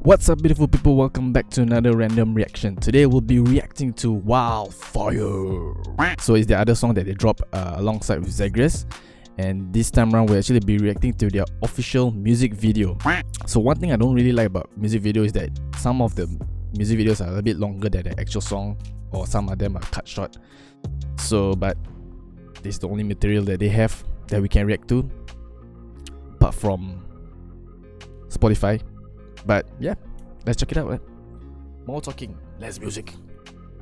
What's up, beautiful people? Welcome back to another random reaction. Today we'll be reacting to Wildfire. So it's the other song that they dropped alongside with Zagreus, and this time around we'll actually be reacting to their official music video. So one thing I don't really like about music video is that some of the music videos are a bit longer than the actual song, or some of them are cut short. So but this is the only material that they have that we can react to, apart from Spotify. But yeah, let's check it out, right? More talking, less music.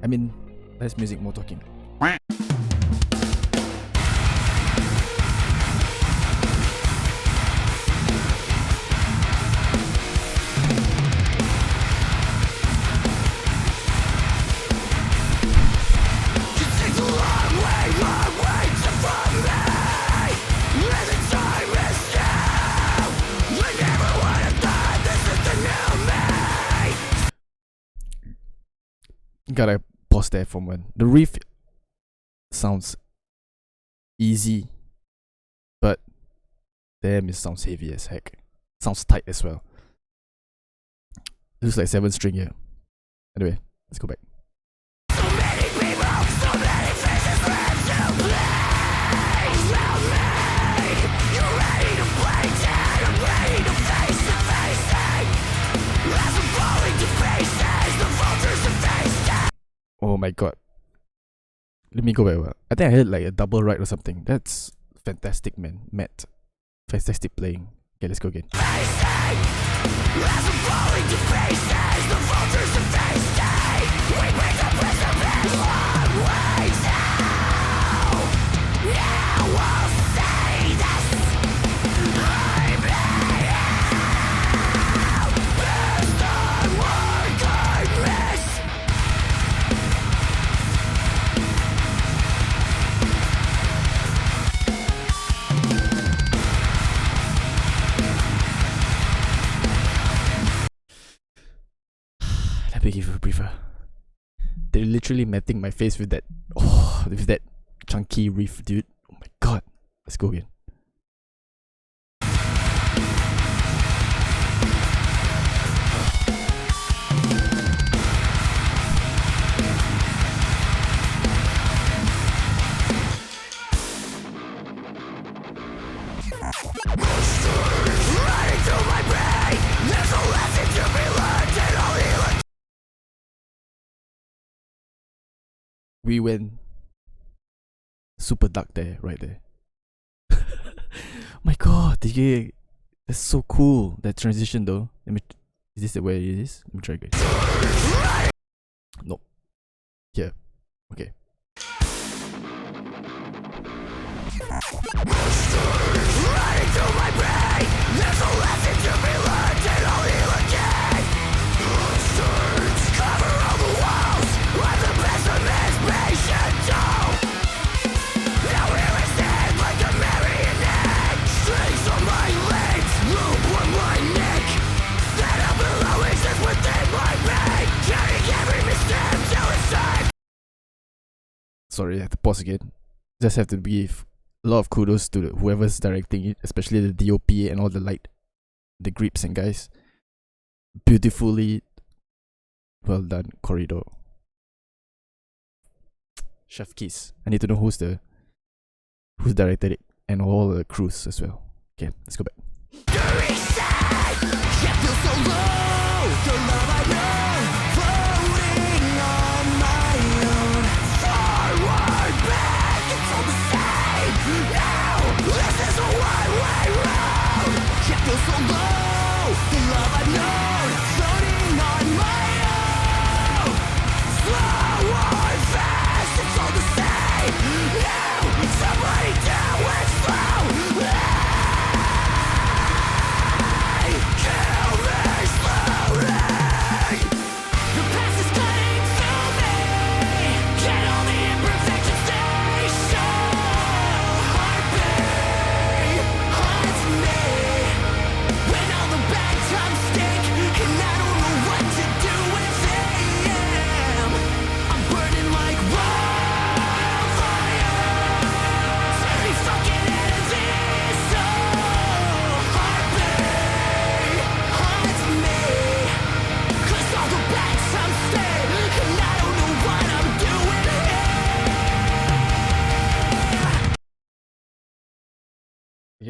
I mean, less music, more talking. Gotta pause there for a moment. The riff sounds easy, but damn, it sounds heavy as heck. Sounds tight as well. Looks like 7 string here. Anyway, let's go back. So many people, so many faces left to please help me. You're ready to play dead, I'm ready to face the facing. As I'm falling to pieces, the vultures are facing. Oh my god. Let me go back. I think I heard like a double right or something. That's fantastic, man. Matt. Fantastic playing. Okay, let's go again. As I'm falling to pieces, the vultures are facing. We bring the precipice long ways out. Now we'll see this. I'm out. Best time work I miss. Let me give you a briefer. They're literally matting my face with that with that chunky riff, dude. Oh my god. Let's go again. Running through my brain, there's a lesson to be learned, and I'll heal it. We went super dark there, right there. My god, that's so cool. That transition though. Is this the way it is? Let me try, guys. Nope. Yeah. Okay. Running through my brain, there's a lesson to be learned, and I'll heal again. Cover all the walls, I'm the best of this patient doll. Now here I stand like a marionette. Strings on my legs, rope on my neck. That up below exists within my brain. Carrying every misstep till it's time. Sorry, I have to pause again. Just have to give a lot of kudos to whoever's directing it, especially the DOP and all the grips and guys. Beautifully well done corridor. Chef Keys. I need to know who's directed it, and all the crews as well. Okay, let's go back. Kill me slow.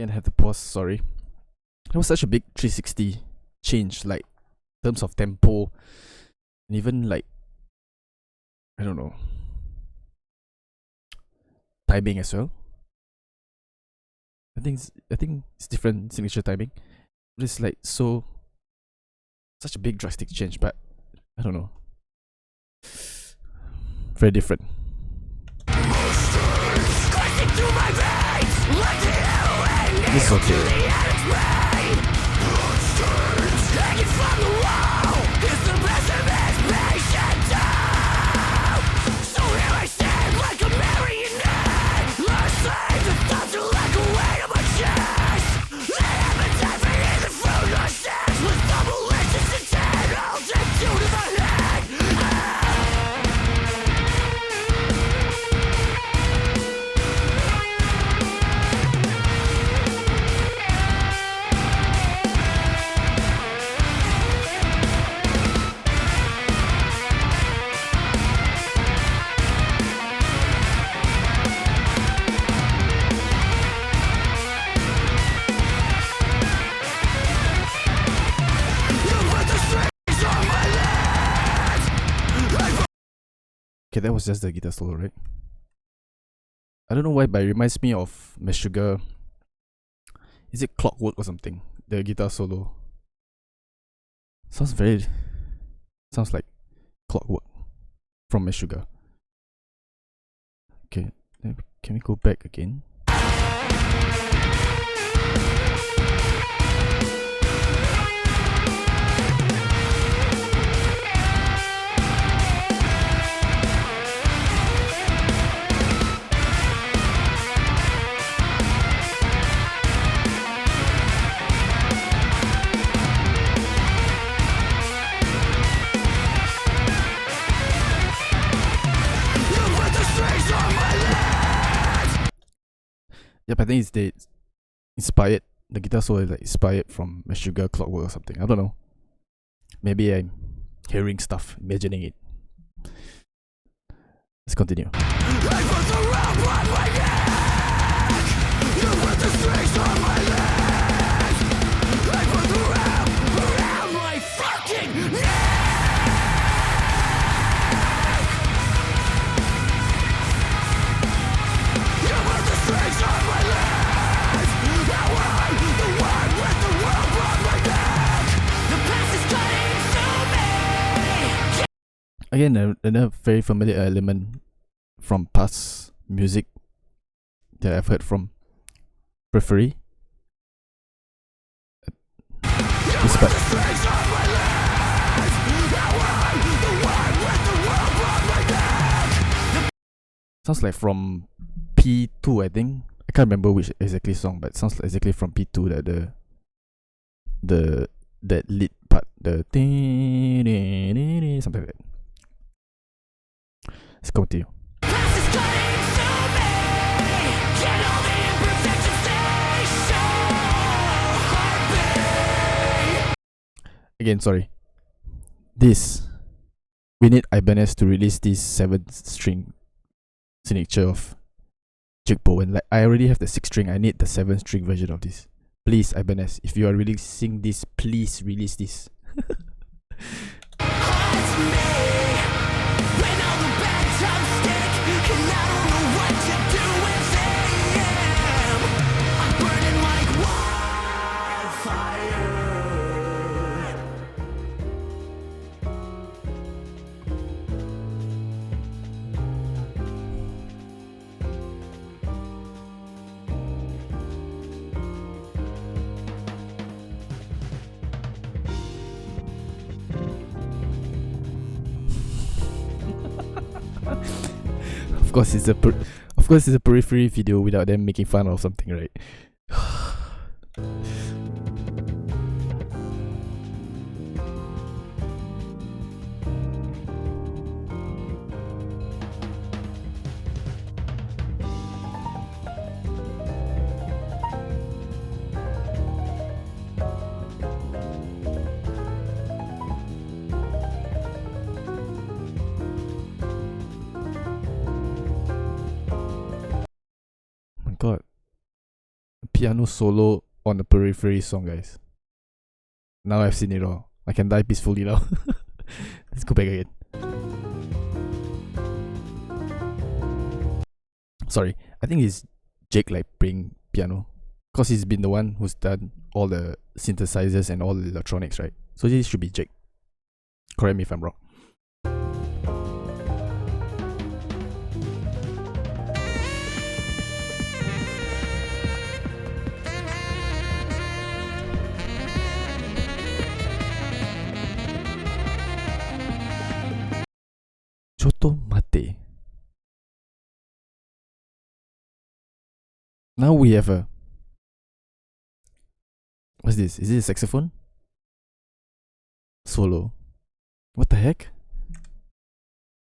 Again, I have to pause, sorry. It was such a big 360 change, like in terms of tempo, and even like, I don't know, timing as well. I think it's different signature timing. But it's like such a big drastic change, but I don't know. Very different. This is okay. Okay, that was just the guitar solo, right? I don't know why, but it reminds me of Meshuggah. Is it Clockwork or something? The guitar solo. Sounds like Clockwork from Meshuggah. Okay, can we go back again? Yep, I think they inspired, the guitar solo is like inspired from Meshuggah, Clockwork or something. I don't know. Maybe I'm hearing stuff, imagining it. Let's continue. Again, another very familiar element from past music that I've heard from Periphery. This part. Sounds like from P2, I think. I can't remember which exactly song, but it sounds like exactly from P2 that that lead part, the something like that. Let's continue. Again, sorry. We need Ibanez to release this 7-string signature of Jigpo, and like I already have the 6-string. I need the 7-string version of this. Please, Ibanez, if you are releasing this, please release this. Of course, it's a Periphery video without them making fun of something, right? God, piano solo on the Periphery song, guys. Now I've seen it all. I can die peacefully now. Let's go back again. Sorry, I think it's Jake like playing piano, cause he's been the one who's done all the synthesizers and all the electronics, right? So this should be Jake. Correct me if I'm wrong. Choto mate. Now we have a... What's this? Is it a saxophone? Solo. What the heck?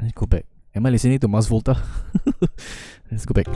Let's go back. Am I listening to Mars Volta? Let's go back.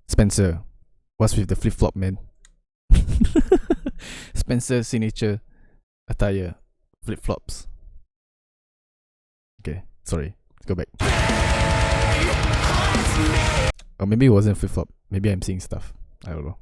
Spencer, what's with the flip-flop, man? Spencer signature attire, flip-flops. Okay, sorry, let's go back. Or maybe it wasn't flip-flop. Maybe I'm seeing stuff. I don't know.